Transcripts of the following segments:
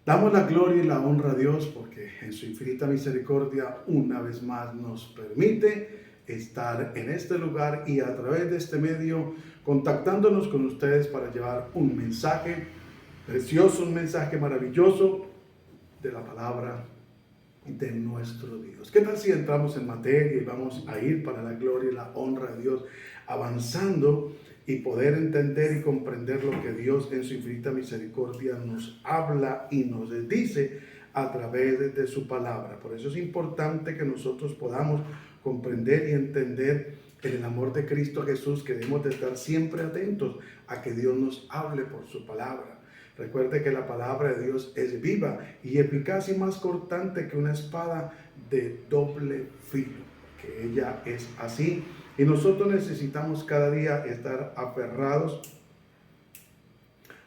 Damos la gloria y la honra a Dios porque en su infinita misericordia una vez más nos permite estar en este lugar y a través de este medio contactándonos con ustedes para llevar un mensaje precioso, un mensaje maravilloso de la palabra de nuestro Dios. ¿Qué tal si entramos en materia y vamos a ir para la gloria y la honra de Dios, avanzando y poder entender y comprender lo que Dios en su infinita misericordia nos habla y nos dice a través de su palabra? Por eso es importante que nosotros podamos comprender y entender en el amor de Cristo Jesús, que debemos de estar siempre atentos a que Dios nos hable por su palabra. Recuerde que la palabra de Dios es viva y eficaz y más cortante que una espada de doble filo, que ella es así. Y nosotros necesitamos cada día estar aferrados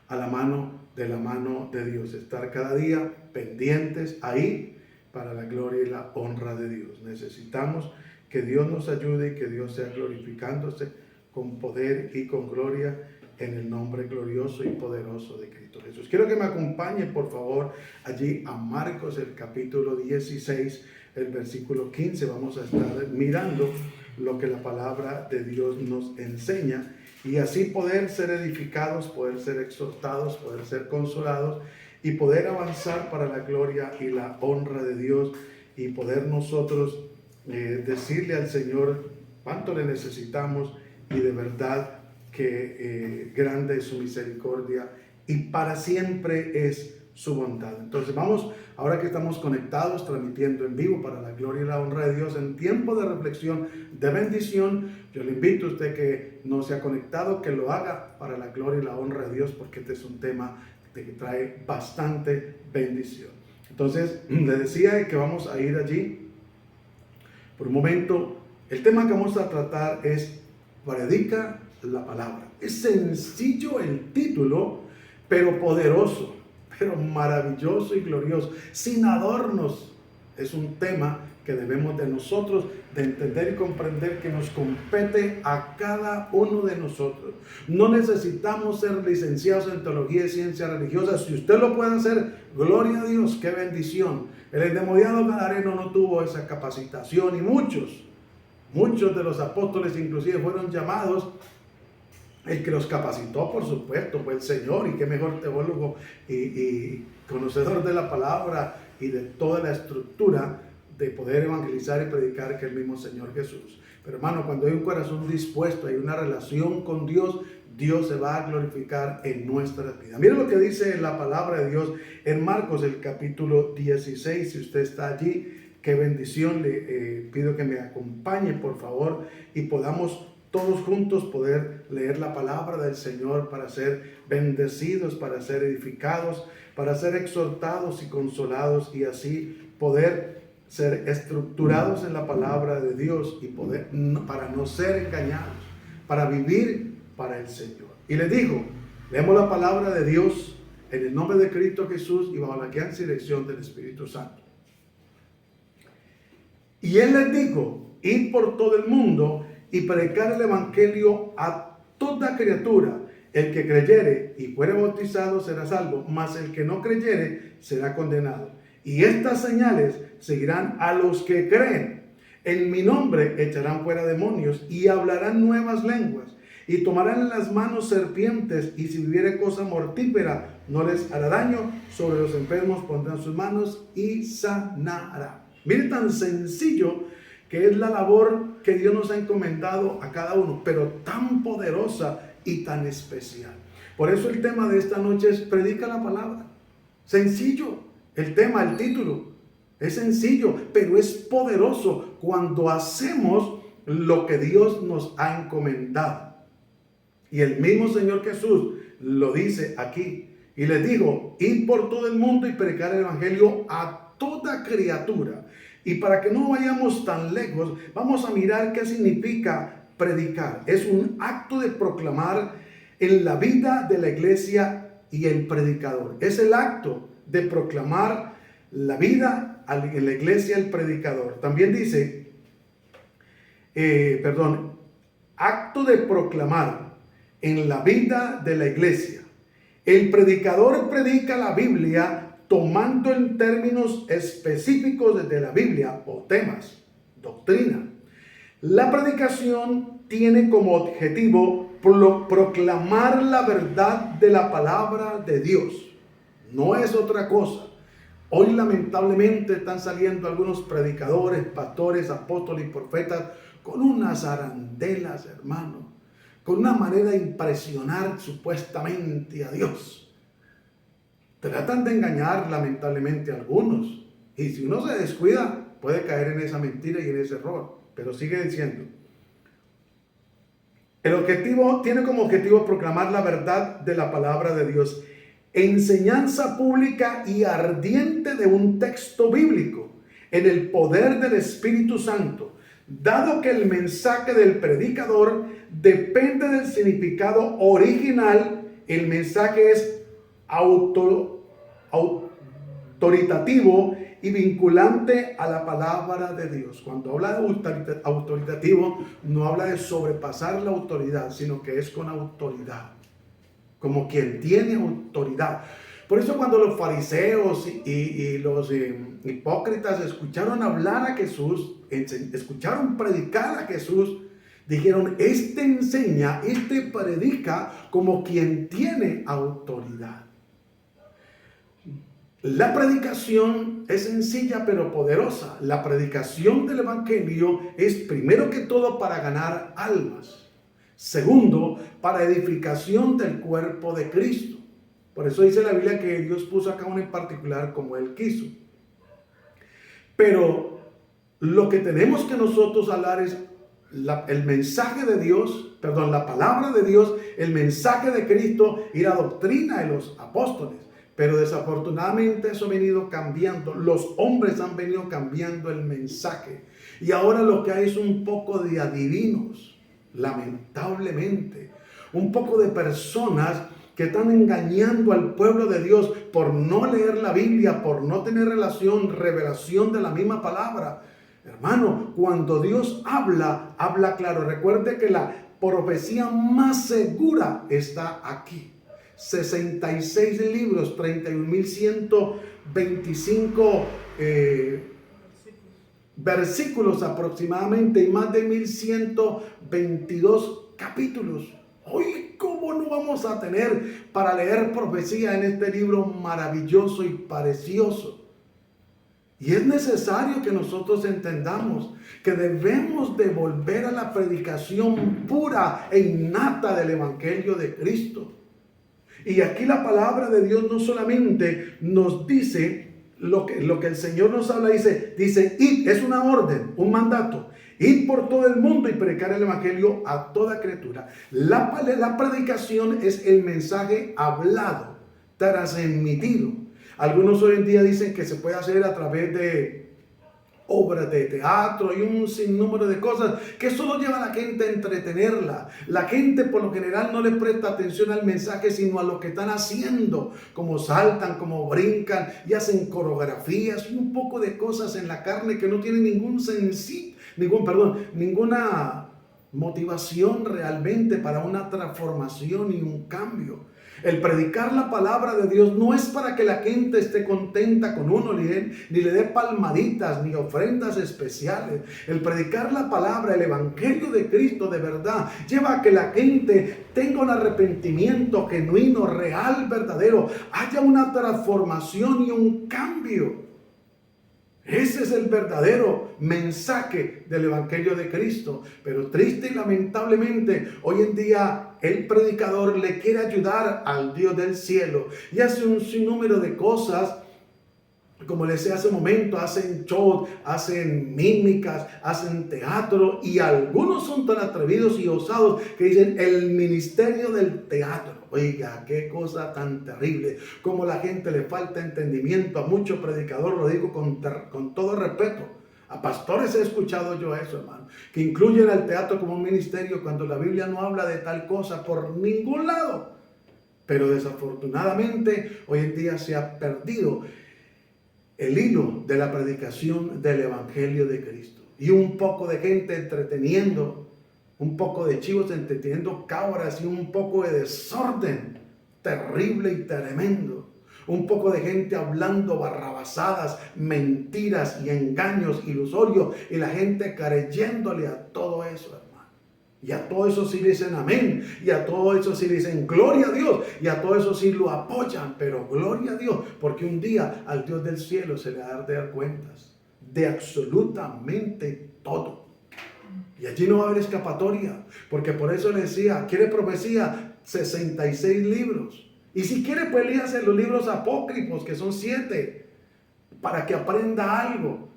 a la mano de Dios, estar cada día pendientes ahí para la gloria y la honra de Dios. Necesitamos que Dios nos ayude y que Dios sea glorificándose con poder y con gloria en el nombre glorioso y poderoso de Cristo Jesús. Quiero que me acompañe, por favor, allí a Marcos, el capítulo 16, el versículo 15. Vamos a estar mirando lo que la palabra de Dios nos enseña y así poder ser edificados, poder ser exhortados, poder ser consolados y poder avanzar para la gloria y la honra de Dios y poder nosotros decirle al Señor cuánto le necesitamos y de verdad que grande es su misericordia y para siempre es su bondad. Entonces vamos, ahora que estamos conectados, transmitiendo en vivo para la gloria y la honra de Dios, en tiempo de reflexión, de bendición, yo le invito a usted que no se ha conectado, que lo haga para la gloria y la honra de Dios, porque este es un tema que trae bastante bendición. Entonces, le decía que vamos a ir allí por un momento. El tema que vamos a tratar es predica la palabra. Es sencillo el título, pero poderoso, pero maravilloso y glorioso, sin adornos. Es un tema que debemos de nosotros de entender y comprender que nos compete a cada uno de nosotros. No necesitamos ser licenciados en teología y ciencias religiosas. Si usted lo puede hacer, gloria a Dios, qué bendición. El endemoniado gadareno no tuvo esa capacitación y muchos de los apóstoles inclusive fueron llamados. El que los capacitó, por supuesto, fue el Señor, y qué mejor teólogo y conocedor de la palabra y de toda la estructura de poder evangelizar y predicar que el mismo Señor Jesús. Pero hermano, cuando hay un corazón dispuesto, hay una relación con Dios, Dios se va a glorificar en nuestras vidas. Miren lo que dice la palabra de Dios en Marcos, el capítulo 16. Si usted está allí, qué bendición. Le pido que me acompañe, por favor, y podamos todos juntos poder leer la palabra del Señor para ser bendecidos, para ser edificados, para ser exhortados y consolados y así poder ser estructurados en la palabra de Dios y poder, para no ser engañados, para vivir para el Señor. Y les dijo, leemos la palabra de Dios en el nombre de Cristo Jesús y bajo la guía y dirección del Espíritu Santo. Y Él les dijo, id por todo el mundo y predicar el evangelio a toda criatura. El que creyere y fuere bautizado será salvo, mas el que no creyere será condenado. Y estas señales seguirán a los que creen. En mi nombre echarán fuera demonios y hablarán nuevas lenguas. Y tomarán en las manos serpientes, y si viviere cosa mortífera no les hará daño. Sobre los enfermos pondrán sus manos y sanará. Mire tan sencillo que es la labor que Dios nos ha encomendado a cada uno, pero tan poderosa y tan especial. Por eso el tema de esta noche es predica la palabra. Sencillo, el tema, el título, es sencillo, pero es poderoso cuando hacemos lo que Dios nos ha encomendado. Y el mismo Señor Jesús lo dice aquí, y les digo, id por todo el mundo y predicar el evangelio a toda criatura. Y para que no vayamos tan lejos, vamos a mirar qué significa predicar. Es un acto de proclamar en la vida de la iglesia y el predicador. Es el acto de proclamar la vida en la iglesia, el predicador. También dice, acto de proclamar en la vida de la iglesia El predicador predica la Biblia tomando en términos específicos de la Biblia o temas, doctrina. La predicación tiene como objetivo proclamar la verdad de la palabra de Dios. No es otra cosa. Hoy lamentablemente están saliendo algunos predicadores, pastores, apóstoles y profetas con unas arandelas, hermano, con una manera de impresionar supuestamente a Dios. Tratan de engañar lamentablemente a algunos. Y si uno se descuida, puede caer en esa mentira y en ese error. Pero sigue diciendo. El objetivo tiene como objetivo proclamar la verdad de la palabra de Dios. Enseñanza pública y ardiente de un texto bíblico en el poder del Espíritu Santo. Dado que el mensaje del predicador depende del significado original, el mensaje es autoritativo y vinculante a la palabra de Dios. Cuando habla de autoritativo, no habla de sobrepasar la autoridad, sino que es con autoridad, como quien tiene autoridad. Por eso cuando los fariseos y los hipócritas escucharon hablar a Jesús, escucharon predicar a Jesús, dijeron, este enseña, este predica como quien tiene autoridad. La predicación es sencilla pero poderosa. La predicación del Evangelio es primero que todo para ganar almas. Segundo, para edificación del cuerpo de Cristo. Por eso dice la Biblia que Dios puso a cada uno en particular como Él quiso. Pero lo que tenemos que nosotros hablar es el mensaje de Dios, la palabra de Dios, el mensaje de Cristo y la doctrina de los apóstoles. Pero desafortunadamente eso ha venido cambiando. Los hombres han venido cambiando el mensaje. Y ahora lo que hay es un poco de adivinos, lamentablemente. Un poco de personas que están engañando al pueblo de Dios por no leer la Biblia, por no tener revelación de la misma palabra. Hermano, cuando Dios habla, habla claro. Recuerde que la profecía más segura está aquí. 66 libros, 31.125 versículos aproximadamente y más de 1.122 capítulos. Hoy, ¿cómo no vamos a tener para leer profecía en este libro maravilloso y precioso? Y es necesario que nosotros entendamos que debemos de volver a la predicación pura e innata del Evangelio de Cristo. Y aquí la palabra de Dios no solamente nos dice lo que el Señor nos habla, dice, id, es una orden, un mandato. Id por todo el mundo y predicar el Evangelio a toda criatura. La predicación es el mensaje hablado, transmitido. Algunos hoy en día dicen que se puede hacer a través de obras de teatro y un sinnúmero de cosas que solo lleva a la gente a entretenerla. La gente por lo general no le presta atención al mensaje, sino a lo que están haciendo, como saltan, como brincan y hacen coreografías y un poco de cosas en la carne que no tienen ninguna motivación realmente para una transformación y un cambio. El predicar la palabra de Dios no es para que la gente esté contenta con uno, ni le dé palmaditas, ni ofrendas especiales. El predicar la palabra, el Evangelio de Cristo de verdad, lleva a que la gente tenga un arrepentimiento genuino, real, verdadero. Haya una transformación y un cambio. Ese es el verdadero mensaje del Evangelio de Cristo. Pero triste y lamentablemente, hoy en día el predicador le quiere ayudar al Dios del cielo y hace un sinnúmero de cosas. Como les decía hace un momento, hacen shows, hacen mímicas, hacen teatro, y algunos son tan atrevidos y osados que dicen el ministerio del teatro. Oiga, qué cosa tan terrible, como la gente le falta entendimiento a muchos predicadores, lo digo con todo respeto. A pastores he escuchado yo eso, hermano, que incluyen al teatro como un ministerio cuando la Biblia no habla de tal cosa por ningún lado. Pero desafortunadamente hoy en día se ha perdido el hilo de la predicación del Evangelio de Cristo. Y un poco de gente entreteniendo, un poco de chivos entreteniendo cabras y un poco de desorden terrible y tremendo. Un poco de gente hablando barrabasadas, mentiras y engaños ilusorios, y la gente creyéndole a todo eso, hermano. Y a todo eso sí dicen amén, y a todo eso sí dicen gloria a Dios, y a todo eso sí lo apoyan, pero gloria a Dios, porque un día al Dios del cielo se le va a dar cuentas de absolutamente todo. Y allí no va a haber escapatoria, porque por eso le decía, ¿quiere profecía? 66 libros. Y si quiere, pues léase los libros apócrifos, que son 7, para que aprenda algo.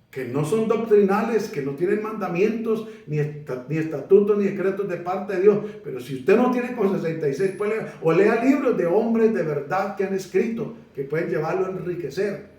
Que no son doctrinales, que no tienen mandamientos, ni estatutos, ni decretos de parte de Dios. Pero si usted no tiene con 66, pues lea, o lea libros de hombres de verdad que han escrito, que pueden llevarlo a enriquecer,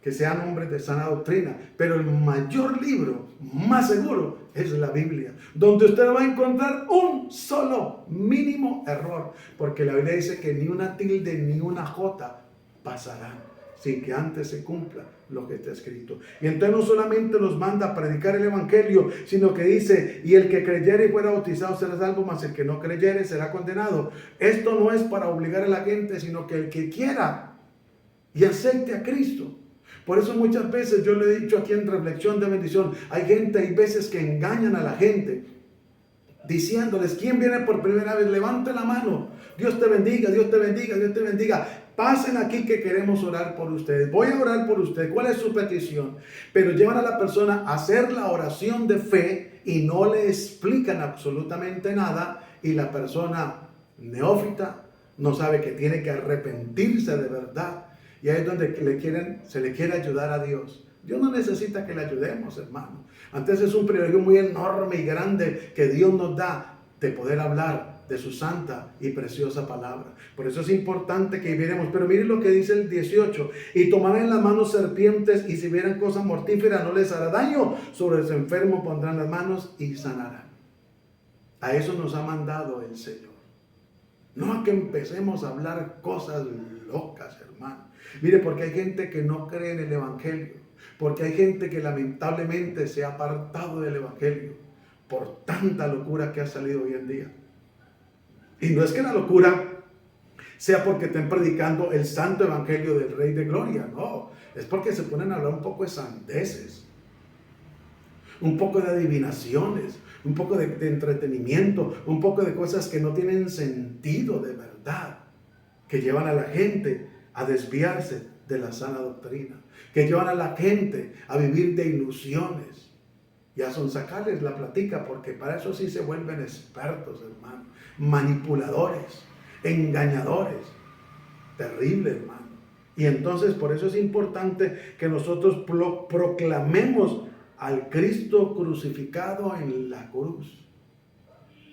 que sean hombres de sana doctrina. Pero el mayor libro, más seguro, es la Biblia, donde usted va a encontrar un solo mínimo error, porque la Biblia dice que ni una tilde ni una jota pasarán sin que antes se cumpla lo que está escrito. Y entonces no solamente nos manda a predicar el evangelio, sino que dice, y el que creyere y fuera bautizado será salvo, mas el que no creyere será condenado. Esto no es para obligar a la gente, sino que el que quiera y acepte a Cristo. Por eso muchas veces yo le he dicho aquí en Reflexión de Bendición, hay veces que engañan a la gente, diciéndoles, ¿quién viene por primera vez? Levante la mano, Dios te bendiga, Dios te bendiga, Dios te bendiga. Pasen aquí que queremos orar por ustedes. Voy a orar por usted. ¿Cuál es su petición? Pero llevan a la persona a hacer la oración de fe y no le explican absolutamente nada, y la persona neófita no sabe que tiene que arrepentirse de verdad. Y ahí es donde se le quiere ayudar a Dios. Dios no necesita que le ayudemos, hermano. Antes es un privilegio muy enorme y grande que Dios nos da de poder hablar de su santa y preciosa palabra. Por eso es importante que viéramos. Pero miren lo que dice el 18. Y tomarán en las manos serpientes, y si vieran cosas mortíferas no les hará daño. Sobre los enfermos pondrán las manos y sanarán. A eso nos ha mandado el Señor. No a que empecemos a hablar cosas locas, hermano. Mire, porque hay gente que no cree en el evangelio. Porque hay gente que lamentablemente se ha apartado del evangelio por tanta locura que ha salido hoy en día. Y no es que la locura sea porque estén predicando el santo evangelio del Rey de Gloria. No, es porque se ponen a hablar un poco de sandeces, un poco de adivinaciones, un poco de entretenimiento, un poco de cosas que no tienen sentido de verdad, que llevan a la gente a desviarse de la sana doctrina, que llevan a la gente a vivir de ilusiones y a sonsacarles la platica, porque para eso sí se vuelven expertos, hermano, manipuladores, engañadores, terrible, hermano. Y entonces por eso es importante que nosotros proclamemos al Cristo crucificado en la cruz.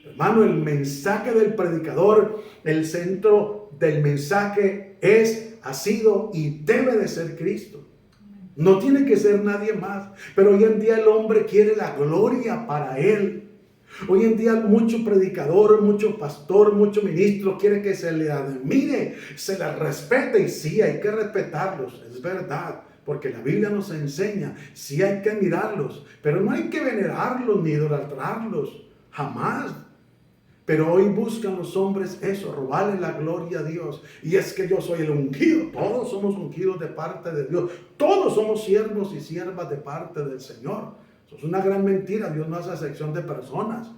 Hermano, el mensaje del predicador, el centro del mensaje ha sido y debe de ser Cristo. No tiene que ser nadie más. Pero hoy en día el hombre quiere la gloria para él. Hoy en día mucho predicador, mucho pastor, mucho ministro quiere que se le admire, se le respete. Y sí, hay que respetarlos, es verdad. Porque la Biblia nos enseña, sí hay que admirarlos, pero no hay que venerarlos ni idolatrarlos, jamás. Pero hoy buscan los hombres eso, robarle la gloria a Dios. Y es que yo soy el ungido. Todos somos ungidos de parte de Dios. Todos somos siervos y siervas de parte del Señor. Eso es una gran mentira. Dios no hace acepción de personas.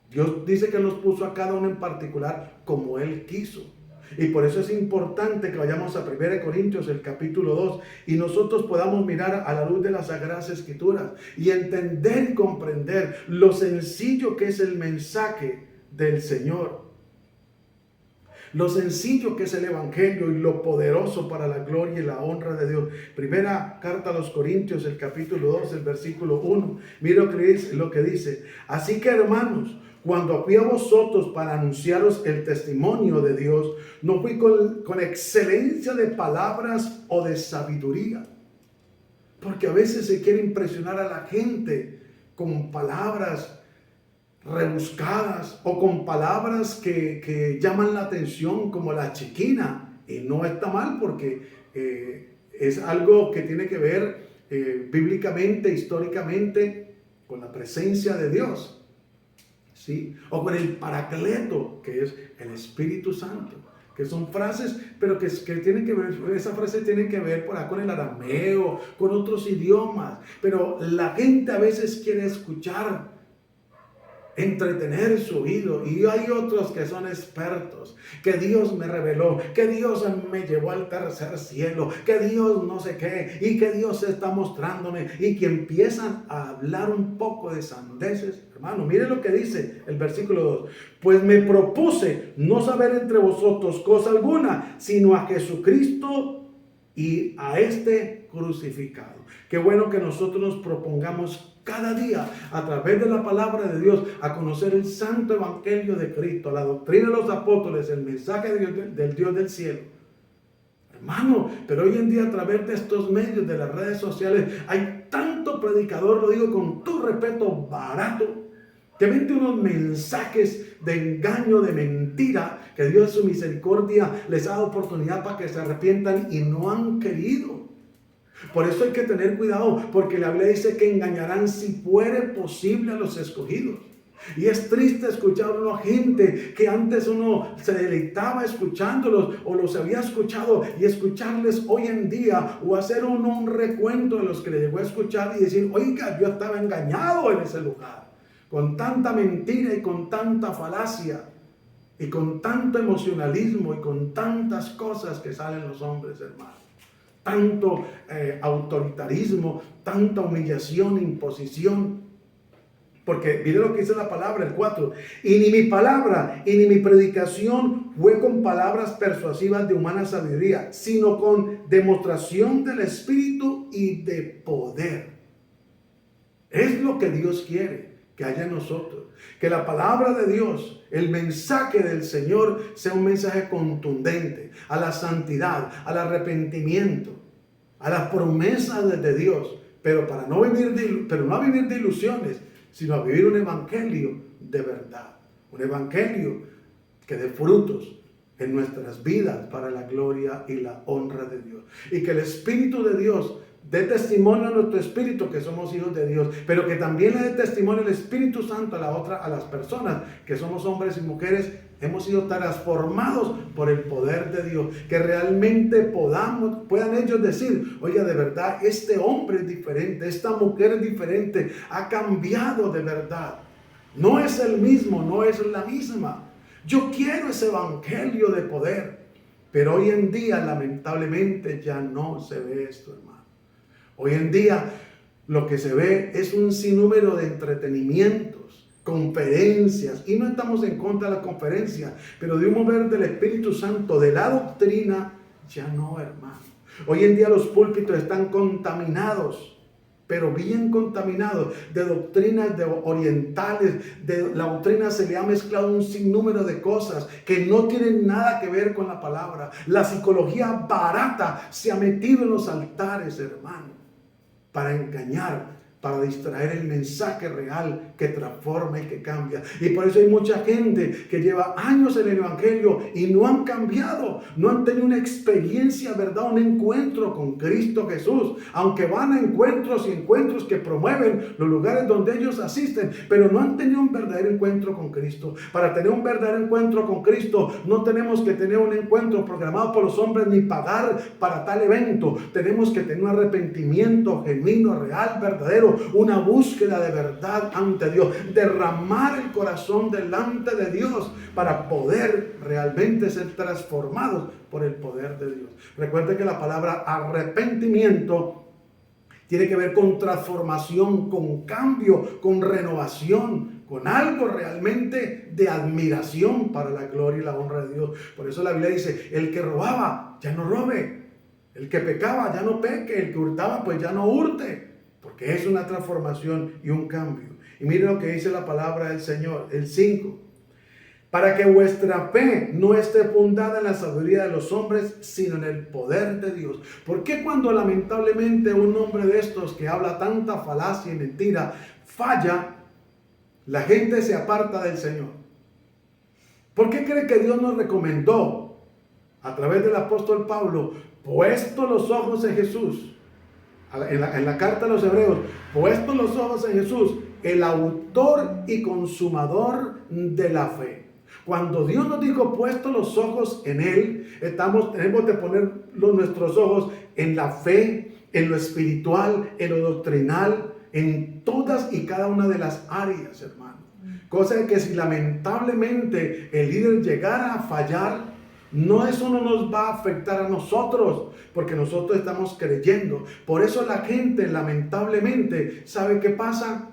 Dios dice que los puso a cada uno en particular como Él quiso. Y por eso es importante que vayamos a 1 Corintios, el capítulo 2, y nosotros podamos mirar a la luz de las Sagradas Escrituras y entender y comprender lo sencillo que es el mensaje del Señor, lo sencillo que es el evangelio y lo poderoso para la gloria y la honra de Dios. Primera carta a los Corintios, el capítulo 2, el versículo 1. Mira lo que dice. Así que, hermanos, cuando fui a vosotros para anunciaros el testimonio de Dios, no fui con excelencia de palabras o de sabiduría, porque a veces se quiere impresionar a la gente con palabras rebuscadas o con palabras que llaman la atención, como la chiquina. Y no está mal, porque es algo que tiene que ver bíblicamente, históricamente, con la presencia de Dios, ¿sí? O con el paracleto, que es el Espíritu Santo. Que son frases, pero que tienen que ver, esa frase tiene que ver por acá con el arameo, con otros idiomas. Pero la gente a veces quiere escuchar, entretener su oído, y hay otros que son expertos, que Dios me reveló, que Dios me llevó al tercer cielo, que Dios no sé qué, y que Dios está mostrándome, y que empiezan a hablar un poco de sandeces. Hermano, mire lo que dice el versículo 2: pues me propuse no saber entre vosotros cosa alguna, sino a Jesucristo y a este crucificado. Qué bueno que nosotros nos propongamos cada día, a través de la palabra de Dios, a conocer el santo evangelio de Cristo, la doctrina de los apóstoles, el mensaje del Dios del cielo. Hermano, pero hoy en día, a través de estos medios, de las redes sociales, hay tanto predicador, lo digo con todo respeto, barato, que vende unos mensajes de engaño, de mentira, que Dios en su misericordia les ha dado oportunidad para que se arrepientan y no han querido. Por eso hay que tener cuidado, porque la Biblia dice que engañarán si fuere posible a los escogidos. Y es triste escuchar a una gente que antes uno se deleitaba escuchándolos, o los había escuchado, y escucharles hoy en día, o hacer uno un recuento de los que le llegó a escuchar y decir: oiga, yo estaba engañado en ese lugar, con tanta mentira y con tanta falacia y con tanto emocionalismo y con tantas cosas que salen los hombres, hermanos. Tanto autoritarismo, tanta humillación, imposición. Porque mire lo que dice la palabra, el 4. Y ni mi palabra y ni mi predicación fue con palabras persuasivas de humana sabiduría, sino con demostración del Espíritu y de poder. Es lo que Dios quiere que haya en nosotros. Que la palabra de Dios, el mensaje del Señor, sea un mensaje contundente a la santidad, al arrepentimiento, a las promesas de Dios, pero no a vivir de ilusiones, sino a vivir un evangelio de verdad, un evangelio que dé frutos en nuestras vidas para la gloria y la honra de Dios. Y que el Espíritu de Dios dé testimonio a nuestro espíritu que somos hijos de Dios, pero que también le dé testimonio el Espíritu Santo a las personas que somos hombres y mujeres, hemos sido transformados por el poder de Dios, que realmente puedan ellos decir: oiga, de verdad, este hombre es diferente, esta mujer es diferente, ha cambiado de verdad, no es el mismo, no es la misma. Yo quiero ese evangelio de poder, pero hoy en día lamentablemente ya no se ve esto, hermano. Hoy en día lo que se ve es un sinnúmero de entretenimientos, conferencias, y no estamos en contra de la conferencia, pero de un mover del Espíritu Santo, de la doctrina, ya no, hermano. Hoy en día los púlpitos están contaminados, pero bien contaminados, de doctrinas orientales. De la doctrina se le ha mezclado un sinnúmero de cosas que no tienen nada que ver con la palabra. La psicología barata se ha metido en los altares, hermano, para engañar, para distraer el mensaje real que transforma y que cambia. Y por eso hay mucha gente que lleva años en el evangelio y no han cambiado, no han tenido una experiencia, ¿verdad? Un encuentro con Cristo Jesús, aunque van a encuentros y encuentros que promueven los lugares donde ellos asisten, pero no han tenido un verdadero encuentro con Cristo. Para tener un verdadero encuentro con Cristo, no tenemos que tener un encuentro programado por los hombres ni pagar para tal evento. Tenemos que tener un arrepentimiento genuino, real, verdadero, una búsqueda de verdad ante Dios, derramar el corazón delante de Dios para poder realmente ser transformados por el poder de Dios. Recuerde que la palabra arrepentimiento tiene que ver con transformación, con cambio, con renovación, con algo realmente de admiración para la gloria y la honra de Dios. Por eso la Biblia dice: el que robaba, ya no robe; el que pecaba, ya no peque; el que hurtaba, pues ya no hurte. Porque es una transformación y un cambio. Y mire lo que dice la palabra del Señor, el 5. Para que vuestra fe no esté fundada en la sabiduría de los hombres, sino en el poder de Dios. ¿Por qué cuando lamentablemente un hombre de estos que habla tanta falacia y mentira falla, la gente se aparta del Señor? ¿Por qué cree que Dios nos recomendó a través del apóstol Pablo, puesto los ojos en Jesús? En la carta a los Hebreos, puestos los ojos en Jesús, el autor y consumador de la fe. Cuando Dios nos dijo, puesto los ojos en Él, tenemos de poner nuestros ojos en la fe, en lo espiritual, en lo doctrinal, en todas y cada una de las áreas, hermano. Cosa de que si lamentablemente el líder llegara a fallar, eso no nos va a afectar a nosotros, porque nosotros estamos creyendo. Por eso la gente lamentablemente, ¿sabe qué pasa?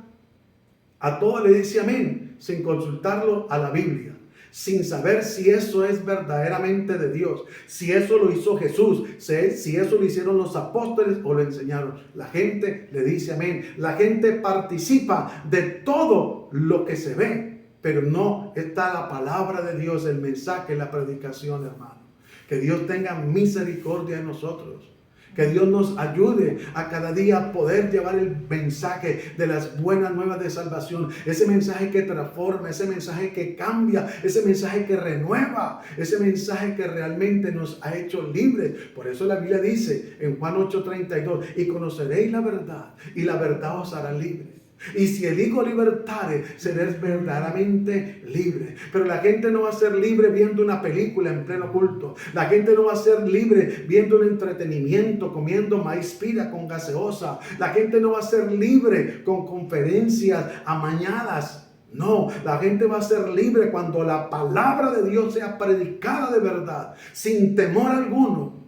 A todo le dice amén, sin consultarlo a la Biblia, sin saber si eso es verdaderamente de Dios, si eso lo hizo Jesús, si eso lo hicieron los apóstoles o lo enseñaron. La gente le dice amén. La gente participa de todo lo que se ve, pero no está la palabra de Dios, el mensaje, la predicación, hermano. Que Dios tenga misericordia de nosotros. Que Dios nos ayude a cada día a poder llevar el mensaje de las buenas nuevas de salvación. Ese mensaje que transforma, ese mensaje que cambia, ese mensaje que renueva, ese mensaje que realmente nos ha hecho libres. Por eso la Biblia dice en Juan 8:32, y conoceréis la verdad, y la verdad os hará libres. Y si el Hijo libertare, seréis verdaderamente libre. Pero la gente no va a ser libre viendo una película en pleno culto. La gente no va a ser libre viendo un entretenimiento, comiendo maíz pira con gaseosa. La gente no va a ser libre con conferencias amañadas. No, la gente va a ser libre cuando la palabra de Dios sea predicada de verdad, sin temor alguno.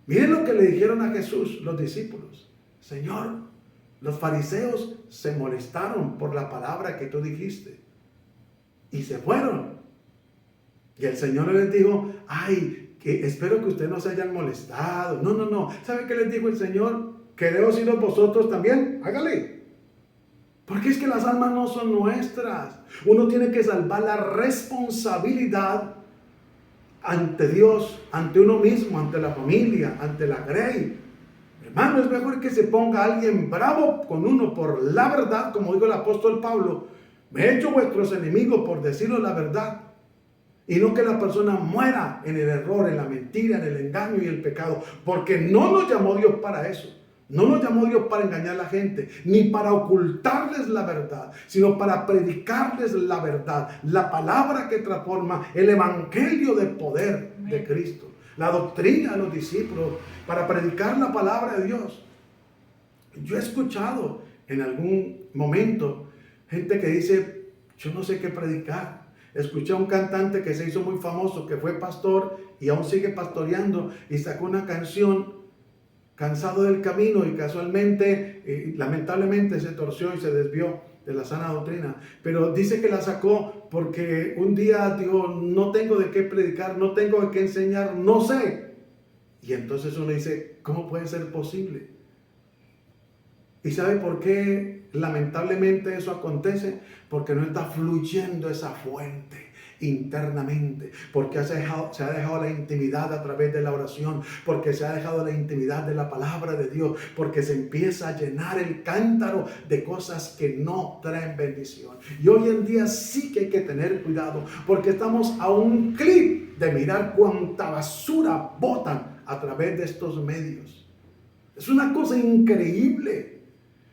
Miren lo que le dijeron a Jesús los discípulos. Señor, los fariseos se molestaron por la palabra que tú dijiste y se fueron. Y el Señor les dijo, que espero que ustedes no se hayan molestado. No. ¿Sabe qué les dijo el Señor? Quereos iros vosotros también. Hágale. Porque es que las almas no son nuestras. Uno tiene que salvar la responsabilidad ante Dios, ante uno mismo, ante la familia, ante la grey. Hermano, es mejor que se ponga alguien bravo con uno por la verdad, como dijo el apóstol Pablo. Me he hecho vuestros enemigos por deciros la verdad. Y no que la persona muera en el error, en la mentira, en el engaño y el pecado. Porque no nos llamó Dios para eso. No nos llamó Dios para engañar a la gente, ni para ocultarles la verdad, sino para predicarles la verdad. La palabra que transforma, el evangelio de poder de Cristo. La doctrina de los discípulos, para predicar la palabra de Dios. Yo he escuchado en algún momento gente que dice, yo no sé qué predicar. Escuché a un cantante que se hizo muy famoso, que fue pastor y aún sigue pastoreando, y sacó una canción, Cansado del Camino, y casualmente, lamentablemente se torció y se desvió de la sana doctrina, pero dice que la sacó porque un día dijo, no tengo de qué predicar, no tengo de qué enseñar, no sé. Y entonces uno dice, ¿cómo puede ser posible? ¿Y sabe por qué lamentablemente eso acontece? Porque no está fluyendo esa fuente internamente, porque se ha dejado la intimidad a través de la oración, porque se ha dejado la intimidad de la palabra de Dios, porque se empieza a llenar el cántaro de cosas que no traen bendición. Y hoy en día sí que hay que tener cuidado, porque estamos a un clic de mirar cuánta basura botan a través de estos medios. Es una cosa increíble.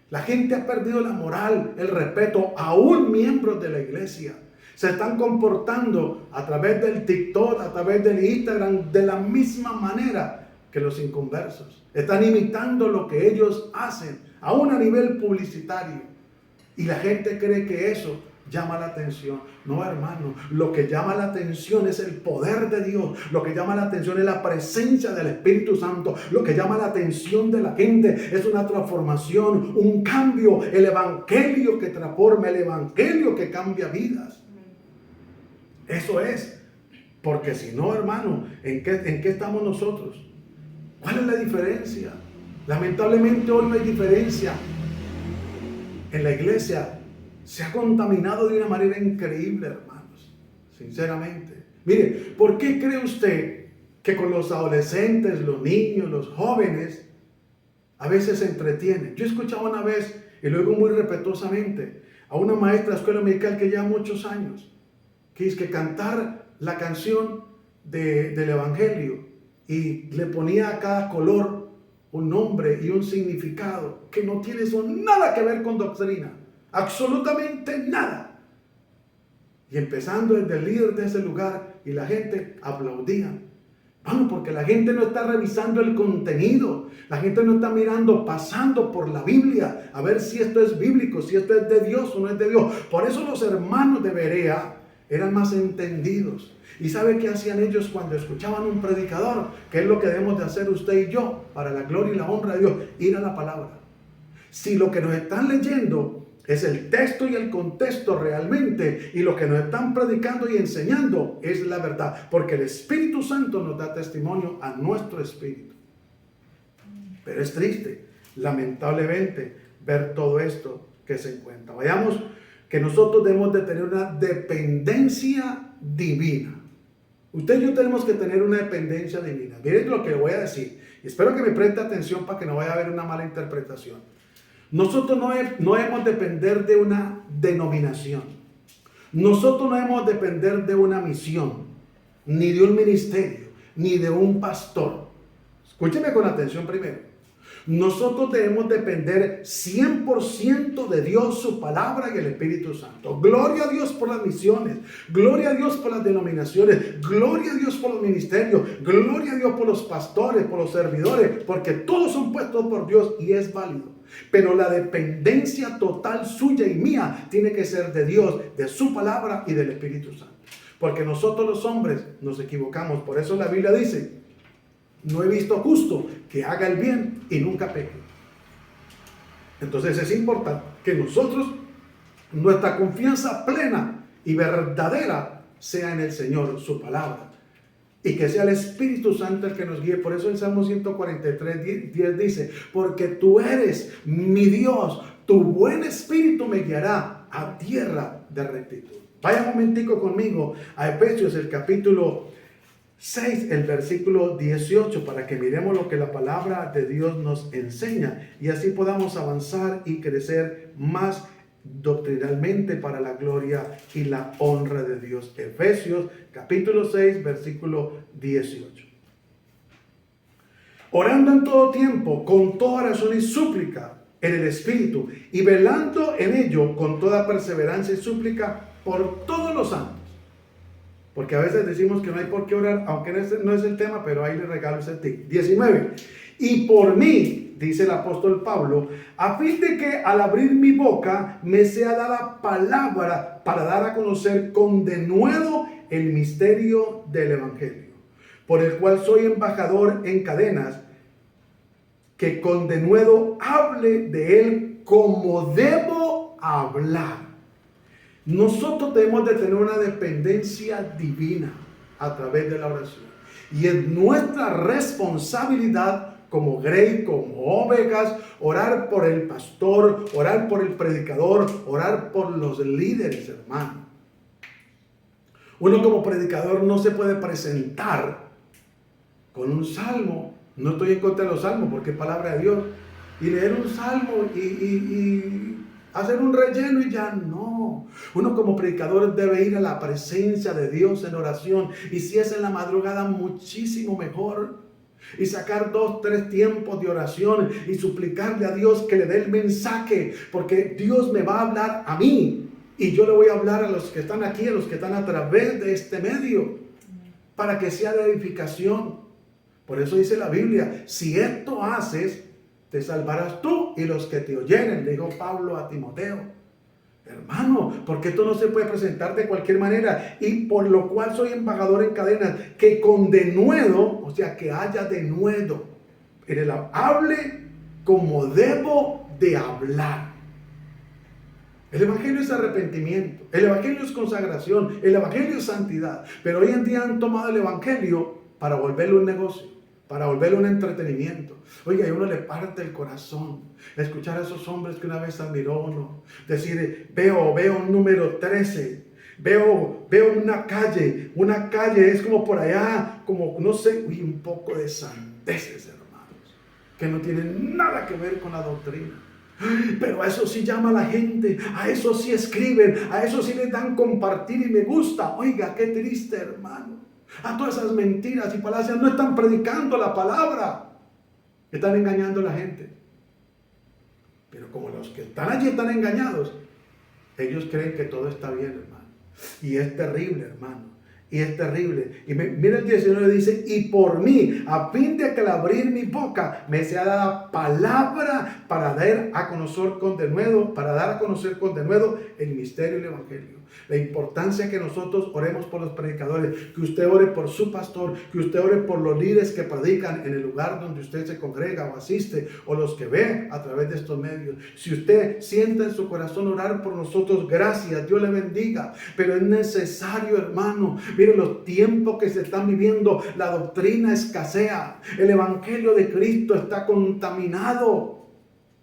La gente ha perdido la moral, el respeto, aún miembros de la iglesia. Se están comportando a través del TikTok, a través del Instagram, de la misma manera que los inconversos. Están imitando lo que ellos hacen, aún a nivel publicitario. Y la gente cree que eso llama la atención. No, hermano, lo que llama la atención es el poder de Dios. Lo que llama la atención es la presencia del Espíritu Santo. Lo que llama la atención de la gente es una transformación, un cambio, el evangelio que transforma, el evangelio que cambia vidas. Eso es. Porque si no, hermano, ¿en qué estamos nosotros? ¿Cuál es la diferencia? Lamentablemente hoy no hay diferencia. En la iglesia se ha contaminado de una manera increíble, hermanos. Sinceramente. Mire, ¿por qué cree usted que con los adolescentes, los niños, los jóvenes, a veces se entretienen? Yo escuchaba una vez, y luego muy respetuosamente, a una maestra de escuela dominical que lleva muchos años, que es que cantar la canción del Evangelio y le ponía a cada color un nombre y un significado que no tiene eso nada que ver con doctrina, absolutamente nada. Y empezando desde el líder de ese lugar, y la gente aplaudía. Bueno, porque la gente no está revisando el contenido. La gente no está mirando, pasando por la Biblia, a ver si esto es bíblico, si esto es de Dios o no es de Dios. Por eso los hermanos de Berea eran más entendidos. ¿Y sabe qué hacían ellos cuando escuchaban un predicador? ¿Qué es lo que debemos de hacer usted y yo para la gloria y la honra de Dios? Ir a la palabra. Si lo que nos están leyendo es el texto y el contexto realmente, y lo que nos están predicando y enseñando es la verdad, porque el Espíritu Santo nos da testimonio a nuestro espíritu. Pero es triste, lamentablemente, ver todo esto que se encuentra. Vayamos, que nosotros debemos de tener una dependencia divina. Usted y yo tenemos que tener una dependencia divina. Miren lo que voy a decir, y espero que me preste atención para que no vaya a haber una mala interpretación. Nosotros no hemos de depender de una denominación. Nosotros no hemos de depender de una misión, ni de un ministerio, ni de un pastor. Escúcheme con atención primero. Nosotros debemos depender 100% de Dios, su palabra y el Espíritu Santo. Gloria a Dios por las misiones, gloria a Dios por las denominaciones, gloria a Dios por los ministerios, gloria a Dios por los pastores, por los servidores, porque todos son puestos por Dios y es válido. Pero la dependencia total suya y mía tiene que ser de Dios, de su palabra y del Espíritu Santo. Porque nosotros los hombres nos equivocamos. Por eso la Biblia dice: no he visto justo que haga el bien y nunca peque. Entonces es importante que nosotros, nuestra confianza plena y verdadera sea en el Señor, su palabra. Y que sea el Espíritu Santo el que nos guíe. Por eso el Salmo 143:10 dice: porque tú eres mi Dios, tu buen espíritu me guiará a tierra de rectitud. Vaya un momentico conmigo a Efesios, el capítulo 6, el versículo 18, para que miremos lo que la palabra de Dios nos enseña y así podamos avanzar y crecer más doctrinalmente para la gloria y la honra de Dios. Efesios capítulo 6, versículo 18. Orando en todo tiempo, con toda oración y súplica en el Espíritu, y velando en ello con toda perseverancia y súplica por todos los santos. Porque a veces decimos que no hay por qué orar, aunque no es el tema, pero ahí le regalo ese tip. 19. Y por mí, dice el apóstol Pablo, a fin de que al abrir mi boca me sea dada palabra para dar a conocer con denuedo el misterio del Evangelio, por el cual soy embajador en cadenas, que con denuedo hable de él como debo hablar. Nosotros debemos de tener una dependencia divina a través de la oración. Y es nuestra responsabilidad como grey, como ovejas, orar por el pastor, orar por el predicador, orar por los líderes, hermano. Uno como predicador no se puede presentar con un salmo. No estoy en contra de los salmos porque es palabra de Dios. Y leer un salmo y hacer un relleno y ya no. Uno como predicador debe ir a la presencia de Dios en oración. Y si es en la madrugada, muchísimo mejor. Y sacar 2, 3 tiempos de oración y suplicarle a Dios que le dé el mensaje. Porque Dios me va a hablar a mí. Y yo le voy a hablar a los que están aquí, a los que están a través de este medio. Para que sea de edificación. Por eso dice la Biblia: si esto haces, te salvarás tú y los que te oyeren, le dijo Pablo a Timoteo. Hermano, porque esto no se puede presentar de cualquier manera. Y por lo cual soy embajador en cadenas, que con denuedo, o sea, que haya denuedo, hable como debo de hablar. El Evangelio es arrepentimiento, el Evangelio es consagración, el Evangelio es santidad. Pero hoy en día han tomado el Evangelio para volverlo un negocio, para volverlo un entretenimiento. Oiga, y a uno le parte el corazón escuchar a esos hombres que una vez admiró uno. Decir, veo un número 13, veo una calle es como por allá, como no sé, un poco de sandeces, hermanos, que no tienen nada que ver con la doctrina. Pero a eso sí llama la gente, a eso sí escriben, a eso sí les dan compartir y me gusta. Oiga, qué triste, hermano. A todas esas mentiras y falacias no están predicando la palabra, están engañando a la gente. Pero como los que están allí están engañados, ellos creen que todo está bien, hermano. Y es terrible, hermano. Y es terrible. Y mira el 19, dice, y por mí, a fin de que al abrir mi boca, me sea dada palabra para dar a conocer con denuedo el misterio del evangelio. La importancia que nosotros oremos por los predicadores, que usted ore por su pastor, que usted ore por los líderes que predican en el lugar donde usted se congrega o asiste, o los que ve a través de estos medios. Si usted siente en su corazón orar por nosotros, gracias, Dios le bendiga. Pero es necesario, hermano. Mire los tiempos que se están viviendo, la doctrina escasea, el evangelio de Cristo está contaminado.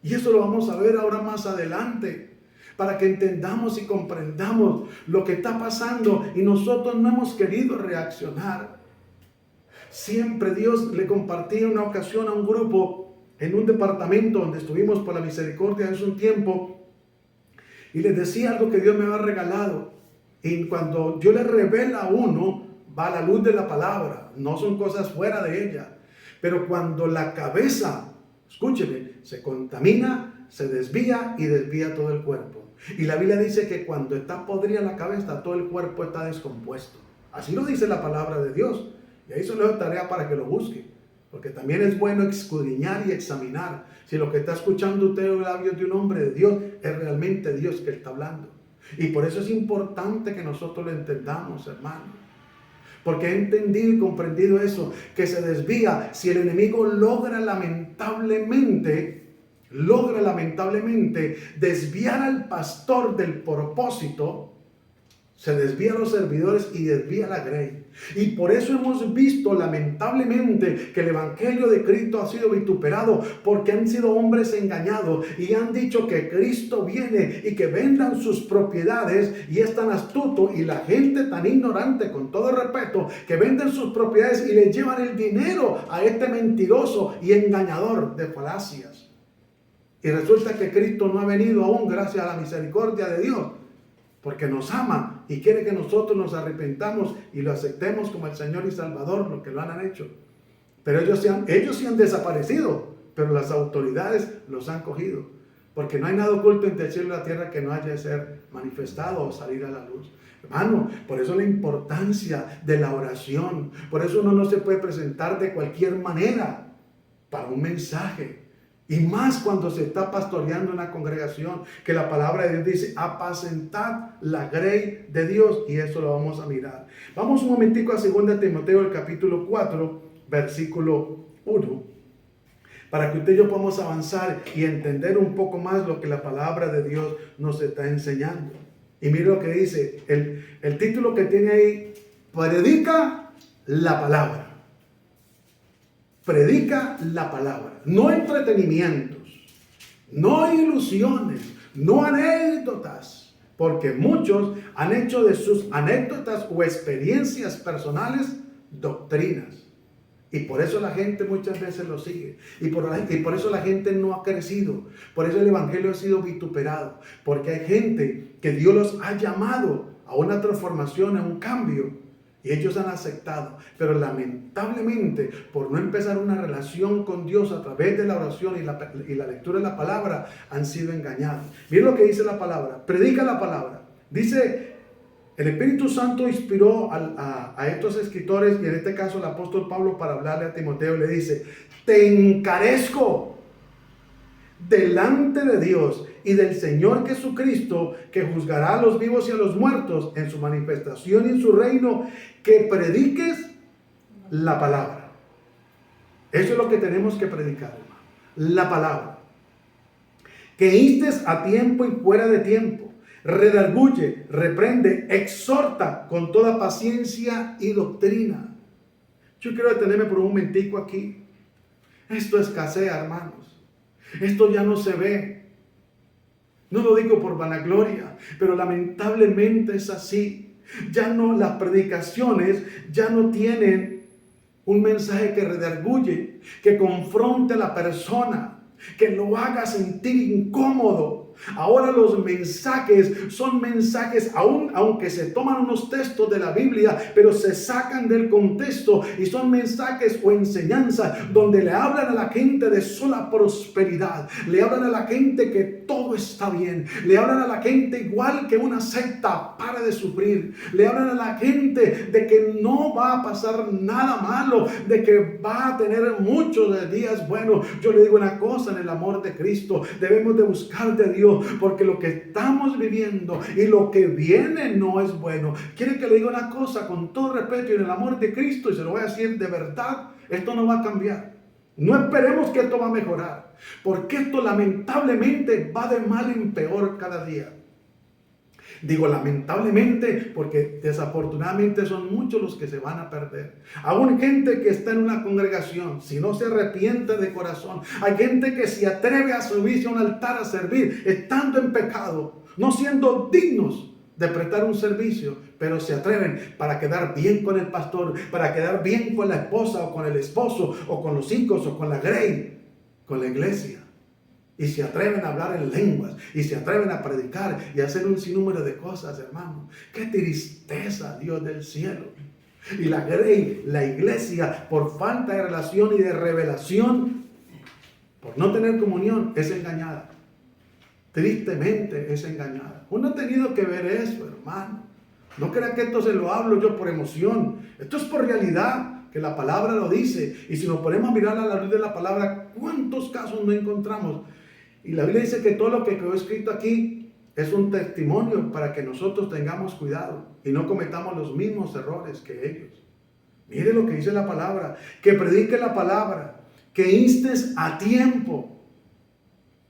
Y eso lo vamos a ver ahora más adelante, para que entendamos y comprendamos lo que está pasando y nosotros no hemos querido reaccionar. Siempre Dios le compartía una ocasión a un grupo en un departamento donde estuvimos por la misericordia hace un tiempo, y les decía algo que Dios me había regalado. Y cuando Dios le revela a uno, va a la luz de la palabra, no son cosas fuera de ella. Pero cuando la cabeza, escúcheme, se contamina, se desvía y desvía todo el cuerpo. Y la Biblia dice que cuando está podrida la cabeza, todo el cuerpo está descompuesto. Así lo dice la palabra de Dios. Y ahí se lo doy tarea para que lo busque. Porque también es bueno escudriñar y examinar si lo que está escuchando usted en los labios de un hombre de Dios es realmente Dios que está hablando. Y por eso es importante que nosotros lo entendamos, hermano. Porque he entendido y comprendido eso, que se desvía. Si el enemigo logra lamentablemente desviar al pastor del propósito, se desvía a los servidores y desvía la grey. Y por eso hemos visto lamentablemente que el evangelio de Cristo ha sido vituperado, porque han sido hombres engañados y han dicho que Cristo viene y que vendan sus propiedades, y es tan astuto y la gente tan ignorante, con todo respeto, que venden sus propiedades y le llevan el dinero a este mentiroso y engañador de falacias. Y resulta que Cristo no ha venido aún, gracias a la misericordia de Dios, porque nos ama y quiere que nosotros nos arrepentamos y lo aceptemos como el Señor y Salvador, lo que lo han hecho. Pero ellos sí han desaparecido, pero las autoridades los han cogido, porque no hay nada oculto entre el cielo y la tierra que no haya de ser manifestado o salir a la luz. Hermano, por eso la importancia de la oración. Por eso uno no se puede presentar de cualquier manera para un mensaje. Y más cuando se está pastoreando una congregación, que la palabra de Dios dice, apacentad la grey de Dios, y eso lo vamos a mirar. Vamos un momentico a 2 Timoteo, el capítulo 4, versículo 1, para que usted y yo podamos avanzar y entender un poco más lo que la palabra de Dios nos está enseñando. Y mire lo que dice, el título que tiene ahí, predica la palabra. Predica la palabra, no entretenimientos, no ilusiones, no anécdotas, porque muchos han hecho de sus anécdotas o experiencias personales doctrinas. Y por eso la gente muchas veces lo sigue. Y por eso la gente no ha crecido. Por eso el evangelio ha sido vituperado. Porque hay gente que Dios los ha llamado a una transformación, a un cambio. Y ellos han aceptado, pero lamentablemente por no empezar una relación con Dios a través de la oración y la lectura de la palabra, han sido engañados. Miren lo que dice la palabra, predica la palabra. Dice, el Espíritu Santo inspiró a estos escritores, y en este caso el apóstol Pablo, para hablarle a Timoteo, le dice, te encarezco delante de Dios y del Señor Jesucristo, que juzgará a los vivos y a los muertos en su manifestación y en su reino, que prediques la palabra. Eso es lo que tenemos que predicar, hermano. La palabra. Que instes a tiempo y fuera de tiempo. Redarguye, reprende, exhorta con toda paciencia y doctrina. Yo quiero detenerme por un momentico aquí. Esto escasea, hermanos. Esto ya no se ve. No lo digo por vanagloria, pero lamentablemente es así. Ya no, las predicaciones ya no tienen un mensaje que redarguye, que confronte a la persona, que lo haga sentir incómodo. Ahora los mensajes son mensajes, aunque se toman unos textos de la Biblia, pero se sacan del contexto y son mensajes o enseñanzas donde le hablan a la gente de sola prosperidad, le hablan a la gente que todo está bien, le hablan a la gente igual que una secta, para de sufrir, le hablan a la gente de que no va a pasar nada malo, de que va a tener muchos días buenos. Yo le digo una cosa: en el amor de Cristo debemos de buscar de Dios, porque lo que estamos viviendo y lo que viene no es bueno. ¿Quiere que le diga una cosa con todo respeto y en el amor de Cristo? Y se lo voy a decir de verdad: esto no va a cambiar. No esperemos que esto va a mejorar, porque esto lamentablemente va de mal en peor cada día. Digo lamentablemente porque desafortunadamente son muchos los que se van a perder. Aún gente que está en una congregación, si no se arrepiente de corazón, hay gente que se atreve a subirse a un altar a servir, estando en pecado, no siendo dignos de prestar un servicio, pero se atreven para quedar bien con el pastor, para quedar bien con la esposa o con el esposo o con los hijos o con la grey, con la iglesia. Y se atreven a hablar en lenguas, y se atreven a predicar y a hacer un sinnúmero de cosas, hermano. ¡Qué tristeza, Dios del cielo! Y la iglesia, por falta de relación y de revelación, por no tener comunión, es engañada. Tristemente es engañada. Uno ha tenido que ver eso, hermano. No crea que esto se lo hablo yo por emoción. Esto es por realidad, que la palabra lo dice. Y si nos ponemos a mirar a la luz de la palabra, ¿cuántos casos no encontramos? Y la Biblia dice que todo lo que quedó escrito aquí es un testimonio para que nosotros tengamos cuidado y no cometamos los mismos errores que ellos. Mire lo que dice la palabra: que predique la palabra, que instes a tiempo.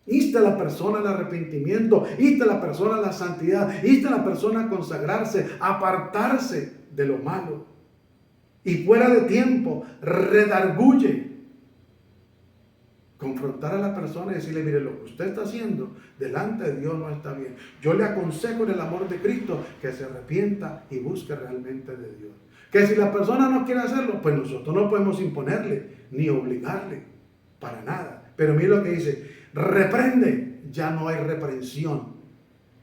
Insta a la persona al arrepentimiento, insta a la persona a la santidad, insta a la persona a consagrarse, a apartarse de lo malo. Y fuera de tiempo, redarguye. Confrontar a la persona y decirle: mire, lo que usted está haciendo delante de Dios no está bien. Yo le aconsejo en el amor de Cristo que se arrepienta y busque realmente de Dios. Que si la persona no quiere hacerlo, pues nosotros no podemos imponerle ni obligarle para nada. Pero mire lo que dice: reprende. Ya no hay reprensión.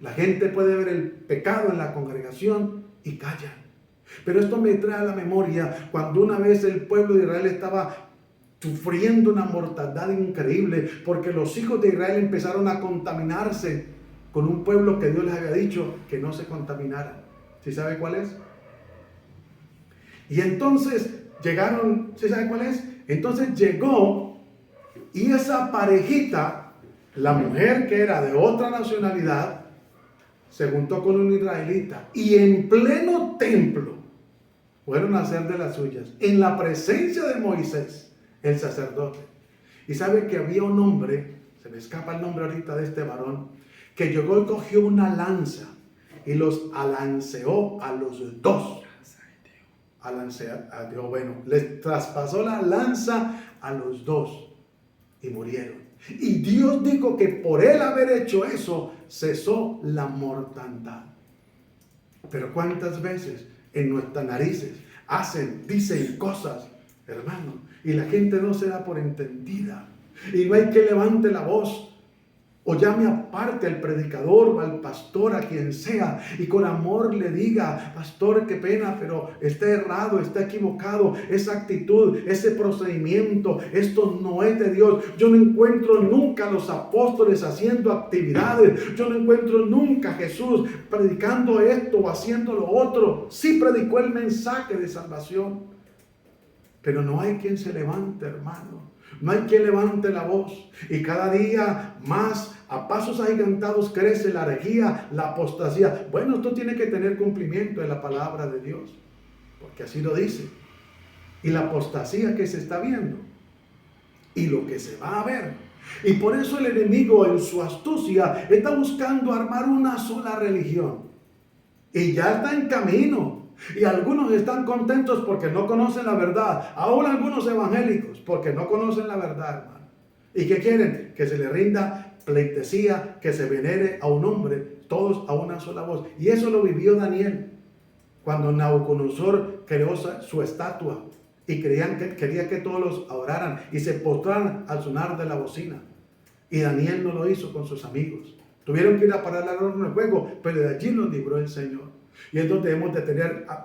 La gente puede ver el pecado en la congregación y callan. Pero esto me trae a la memoria cuando una vez el pueblo de Israel estaba sufriendo una mortandad increíble, porque los hijos de Israel empezaron a contaminarse con un pueblo que Dios les había dicho que no se contaminara. ¿Sí sabe cuál es? Y entonces llegaron, ¿sí sabe cuál es? Entonces llegó, y esa parejita, la mujer que era de otra nacionalidad, se juntó con un israelita, y en pleno templo fueron a hacer de las suyas, en la presencia de Moisés, el sacerdote. Y sabe que había un hombre, se me escapa el nombre ahorita de este varón, que llegó y cogió una lanza y los alanceó a los dos. Les traspasó la lanza a los dos y murieron. Y Dios dijo que por él haber hecho eso, cesó la mortandad. Pero ¿cuántas veces en nuestras narices dicen cosas, hermano, y la gente no se da por entendida? Y no hay que levante la voz o llame aparte al predicador o al pastor, a quien sea, y con amor le diga: pastor, qué pena, pero está errado, está equivocado, esa actitud, ese procedimiento, esto no es de Dios. Yo no encuentro nunca a los apóstoles haciendo actividades, yo no encuentro nunca a Jesús predicando esto o haciendo lo otro. Sí predicó el mensaje de salvación, pero no hay quien se levante, hermano. No hay quien levante la voz. Y cada día más, a pasos agigantados, crece la herejía, la apostasía. Bueno, esto tiene que tener cumplimiento en la palabra de Dios, porque así lo dice. Y la apostasía que se está viendo y lo que se va a ver. Y por eso el enemigo, en su astucia, está buscando armar una sola religión. Y ya está en camino. Y algunos están contentos porque no conocen la verdad. Aún algunos evangélicos porque no conocen la verdad, hermano. ¿Y qué quieren? Que se le rinda pleitesía, que se venere a un hombre, todos a una sola voz. Y eso lo vivió Daniel cuando Nabucodonosor creó su estatua y quería que todos los adoraran y se postraran al sonar de la bocina. Y Daniel no lo hizo con sus amigos. Tuvieron que ir a parar al horno de fuego, pero de allí los libró el Señor. Y es donde debemos de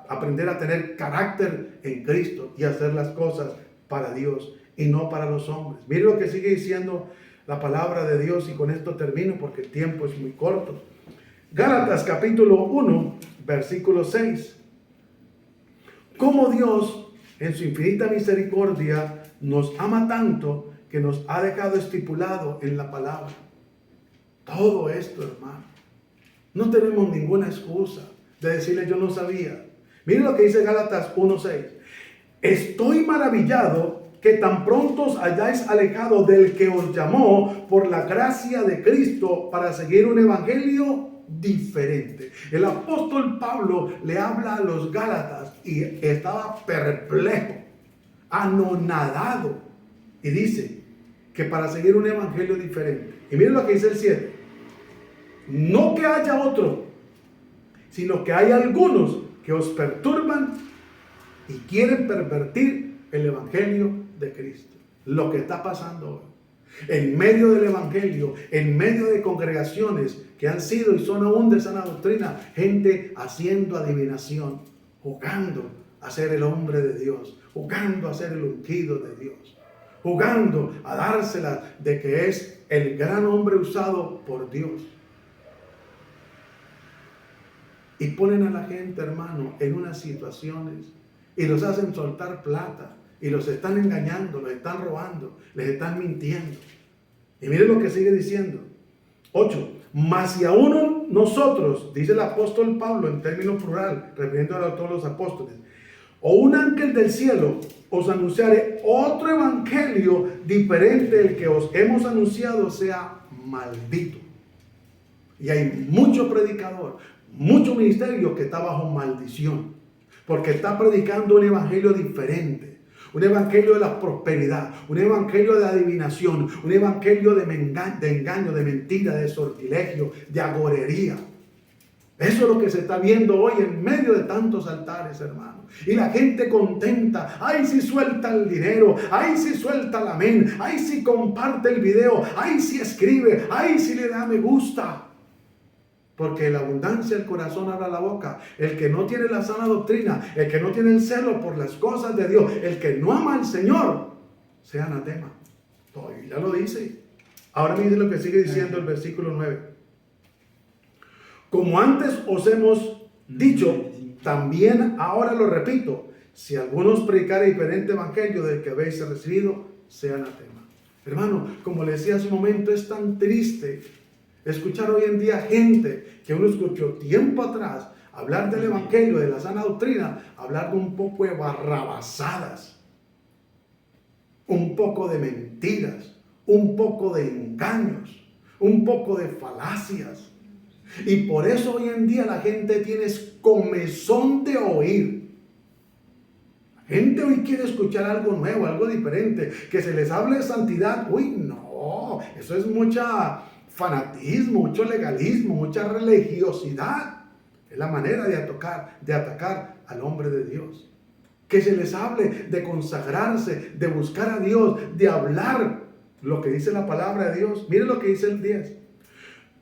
aprender a tener carácter en Cristo y hacer las cosas para Dios y no para los hombres. Mire lo que sigue diciendo la palabra de Dios, y con esto termino porque el tiempo es muy corto. Gálatas capítulo 1, versículo 6. Como Dios en su infinita misericordia nos ama tanto que nos ha dejado estipulado en la palabra. Todo esto, hermano. No tenemos ninguna excusa de decirle yo no sabía. Miren lo que dice Gálatas 1:6. Estoy maravillado que tan pronto os hayáis alejado del que os llamó por la gracia de Cristo para seguir un evangelio diferente. El apóstol Pablo le habla a los Gálatas y estaba perplejo, anonadado, y dice que para seguir un evangelio diferente. Y miren lo que dice el 7. No que haya otro, sino que hay algunos que os perturban y quieren pervertir el evangelio de Cristo. Lo que está pasando hoy, en medio del evangelio, en medio de congregaciones que han sido y son aún de sana doctrina, gente haciendo adivinación, jugando a ser el hombre de Dios, jugando a ser el ungido de Dios, jugando a dársela de que es el gran hombre usado por Dios. Y ponen a la gente, hermano, en unas situaciones y los hacen soltar plata y los están engañando, los están robando, les están mintiendo. Y miren lo que sigue diciendo. 8. Mas si aún nosotros, dice el apóstol Pablo en términos plural, refiriéndose a todos los apóstoles, o un ángel del cielo os anunciare otro evangelio diferente del que os hemos anunciado, sea maldito. Y hay mucho predicador, mucho ministerio que está bajo maldición, porque está predicando un evangelio diferente, un evangelio de la prosperidad, un evangelio de adivinación, un evangelio de engaño, de mentira, de sortilegio, de agorería. Eso es lo que se está viendo hoy en medio de tantos altares, hermano. Y la gente contenta, ay si suelta el dinero, ay si suelta el amén, ay si comparte el video, ay si escribe, ay si le da me gusta. Porque la abundancia del corazón habla la boca. El que no tiene la sana doctrina, el que no tiene el celo por las cosas de Dios, el que no ama al Señor, sea anatema. Ya lo dice. Ahora miren lo que sigue diciendo el versículo 9. Como antes os hemos dicho, también ahora lo repito, si algunos predicar diferente evangelio del que habéis recibido, sea anatema. Hermano, como le decía hace un momento, es tan triste escuchar hoy en día gente que uno escuchó tiempo atrás hablar del evangelio, de la sana doctrina, hablar de un poco de barrabasadas, un poco de mentiras, un poco de engaños, un poco de falacias. Y por eso hoy en día la gente tiene comezón de oír. La gente hoy quiere escuchar algo nuevo, algo diferente, que se les hable de santidad. Uy, no, eso es mucha fanatismo, mucho legalismo, mucha religiosidad. Es la manera de atacar al hombre de Dios. Que se les hable de consagrarse, de buscar a Dios, de hablar lo que dice la palabra de Dios. Miren lo que dice el 10.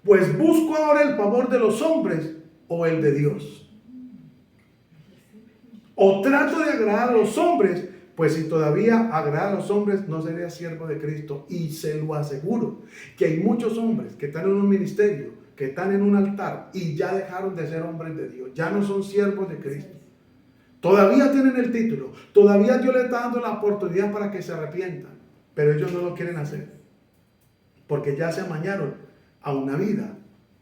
Pues busco ahora el favor de los hombres o el de Dios. O trato de agradar a los hombres, pues si todavía agrada a los hombres, no seré siervo de Cristo. Y se lo aseguro, que hay muchos hombres que están en un ministerio, que están en un altar y ya dejaron de ser hombres de Dios. Ya no son siervos de Cristo. Todavía tienen el título. Todavía Dios les está dando la oportunidad para que se arrepientan. Pero ellos no lo quieren hacer. Porque ya se amañaron a una vida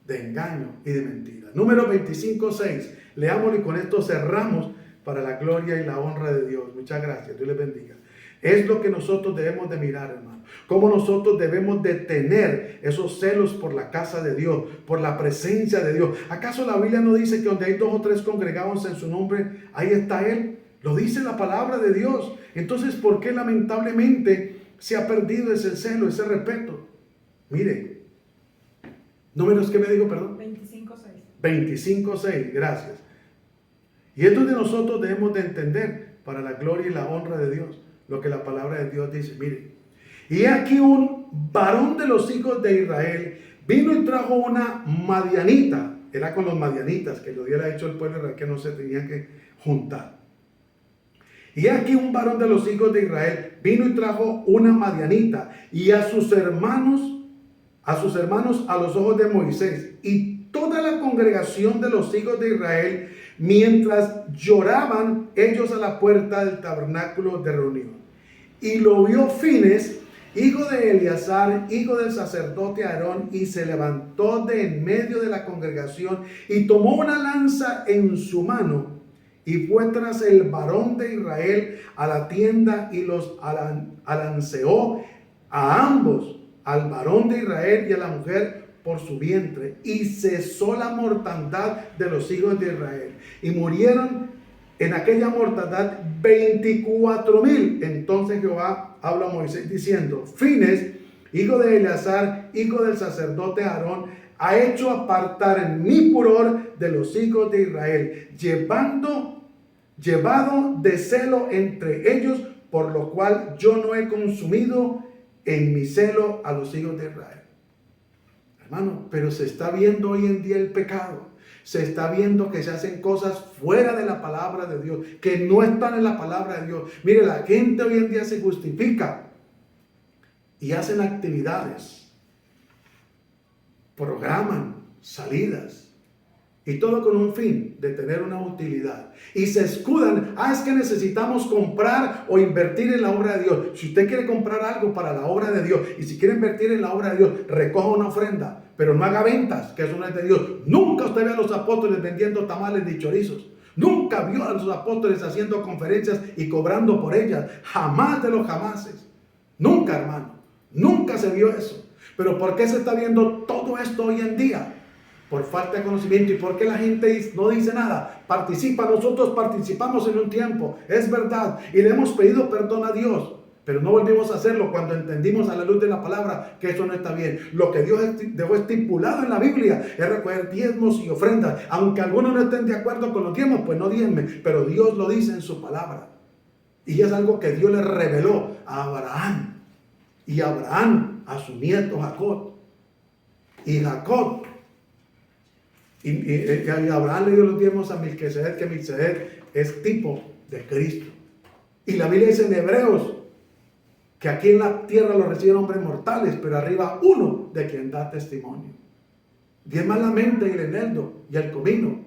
de engaño y de mentira. Número 25:6. Leámoslo y con esto cerramos para la gloria y la honra de Dios. Muchas gracias. Dios les bendiga. Es lo que nosotros debemos de mirar, hermano. Cómo nosotros debemos de tener esos celos por la casa de Dios, por la presencia de Dios. ¿Acaso la Biblia no dice que donde hay 2 o 3 congregados en su nombre, ahí está Él? Lo dice la palabra de Dios. Entonces, ¿por qué lamentablemente se ha perdido ese celo, ese respeto? Mire, números que me digo, perdón. 25:6. 25:6, gracias. Y es donde nosotros debemos de entender, para la gloria y la honra de Dios, lo que la palabra de Dios dice. Mire, y aquí un varón de los hijos de Israel, vino y trajo una madianita. Era con los madianitas que Dios había dicho al pueblo de Israel que no se tenían que juntar. Y aquí un varón de los hijos de Israel vino y trajo una madianita y a sus hermanos a los ojos de Moisés y toda la congregación de los hijos de Israel, mientras lloraban ellos a la puerta del tabernáculo de reunión. Y lo vio Fines, hijo de Eleazar, hijo del sacerdote Aarón, y se levantó de en medio de la congregación y tomó una lanza en su mano y fue tras el varón de Israel a la tienda y los alanceó a ambos, al varón de Israel y a la mujer, por su vientre, y cesó la mortandad de los hijos de Israel. Y murieron en aquella mortandad 24,000. Entonces Jehová habla a Moisés diciendo: Fines, hijo de Eleazar, hijo del sacerdote Aarón, ha hecho apartar mi furor de los hijos de Israel, llevado de celo entre ellos, por lo cual yo no he consumido en mi celo a los hijos de Israel. Hermano, pero se está viendo hoy en día el pecado. Se está viendo que se hacen cosas fuera de la palabra de Dios, que no están en la palabra de Dios. Mire, la gente hoy en día se justifica y hacen actividades, programan salidas, y todo con un fin de tener una utilidad. Y se escudan: es que necesitamos comprar o invertir en la obra de Dios. Si usted quiere comprar algo para la obra de Dios y si quiere invertir en la obra de Dios, recoja una ofrenda, pero no haga ventas, que eso no es de Dios. Nunca usted ve a los apóstoles vendiendo tamales ni chorizos. Nunca vio a los apóstoles haciendo conferencias y cobrando por ellas. Jamás de los jamases. Nunca, hermano. Nunca se vio eso. Pero ¿por qué se está viendo todo esto hoy en día? Por falta de conocimiento. ¿Y por qué la gente no dice nada? Participa. Nosotros participamos en un tiempo, es verdad, y le hemos pedido perdón a Dios, pero no volvimos a hacerlo cuando entendimos a la luz de la palabra que eso no está bien. Lo que Dios dejó estipulado en la Biblia es recoger diezmos y ofrendas. Aunque algunos no estén de acuerdo con los diezmos, pues no diezmen, pero Dios lo dice en su palabra. Y es algo que Dios le reveló a Abraham, y Abraham a su nieto Jacob, y Jacob y Abraham le dio los diezmos a Melquisedec, que Melquisedec es tipo de Cristo. Y la Biblia dice en Hebreos que aquí en la tierra lo reciben hombres mortales, pero arriba uno de quien da testimonio. Diezma la mente y el eneldo y el comino.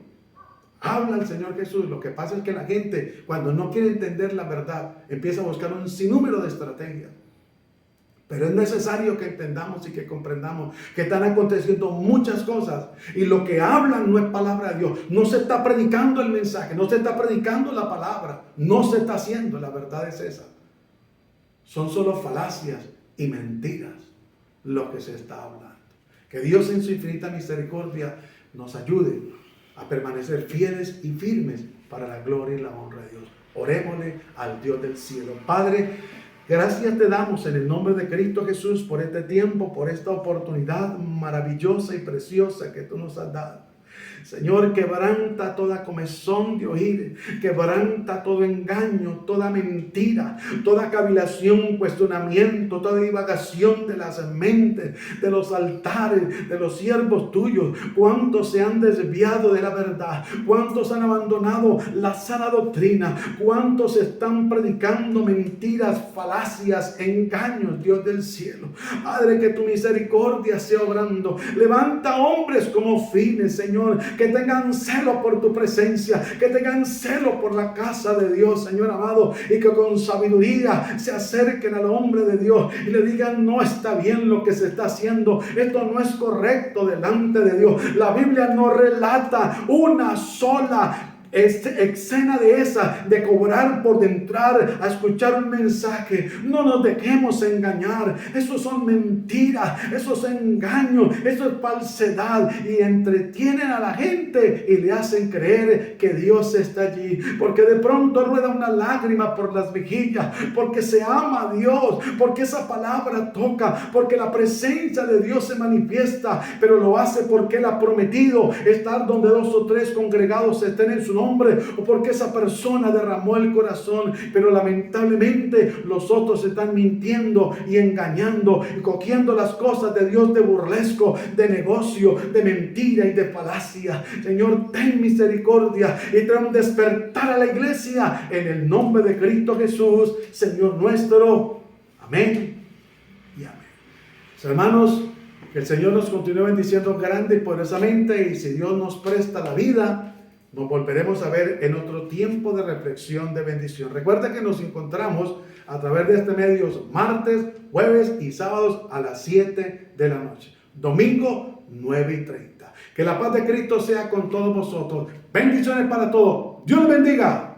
Habla el Señor Jesús. Lo que pasa es que la gente, cuando no quiere entender la verdad, empieza a buscar un sinnúmero de estrategias. Pero es necesario que entendamos y que comprendamos que están aconteciendo muchas cosas y lo que hablan no es palabra de Dios. No se está predicando el mensaje, no se está predicando la palabra, no se está haciendo. La verdad es esa. Son solo falacias y mentiras lo que se está hablando. Que Dios en su infinita misericordia nos ayude a permanecer fieles y firmes para la gloria y la honra de Dios. Orémosle al Dios del cielo. Padre, gracias te damos en el nombre de Cristo Jesús por este tiempo, por esta oportunidad maravillosa y preciosa que tú nos has dado. Señor, quebranta toda comezón de oír, quebranta todo engaño, toda mentira, toda cavilación, cuestionamiento, toda divagación de las mentes, de los altares, de los siervos tuyos. Cuántos se han desviado de la verdad, cuántos han abandonado la sana doctrina, cuántos están predicando mentiras, falacias, engaños, Dios del cielo. Padre, que tu misericordia sea obrando. Levanta hombres como Fines, Señor, que tengan celo por tu presencia, que tengan celo por la casa de Dios, Señor amado, y que con sabiduría se acerquen al hombre de Dios y le digan: no está bien lo que se está haciendo, esto no es correcto delante de Dios. La Biblia no relata una sola escena de esa, de cobrar por entrar a escuchar un mensaje. No nos dejemos engañar. Eso son mentiras, eso es engaño, eso es falsedad, y entretienen a la gente y le hacen creer que Dios está allí, porque de pronto rueda una lágrima por las mejillas, porque se ama a Dios, porque esa palabra toca, porque la presencia de Dios se manifiesta, pero lo hace porque Él ha prometido estar donde 2 o 3 congregados estén en su nombre. nombre o porque esa persona derramó el corazón, pero lamentablemente los otros están mintiendo y engañando y cogiendo las cosas de Dios de burlesco, de negocio, de mentira y de falacia. Señor, ten misericordia y trae un despertar a la iglesia en el nombre de Cristo Jesús, Señor nuestro. Amén y amén. Hermanos, que el Señor nos continúe bendiciendo grande y poderosamente, y si Dios nos presta la vida, nos volveremos a ver en otro tiempo de reflexión de bendición. Recuerda que nos encontramos a través de este medio martes, jueves y sábados a las 7 de la noche. Domingo 9:30. Que la paz de Cristo sea con todos vosotros. Bendiciones para todos. Dios les bendiga.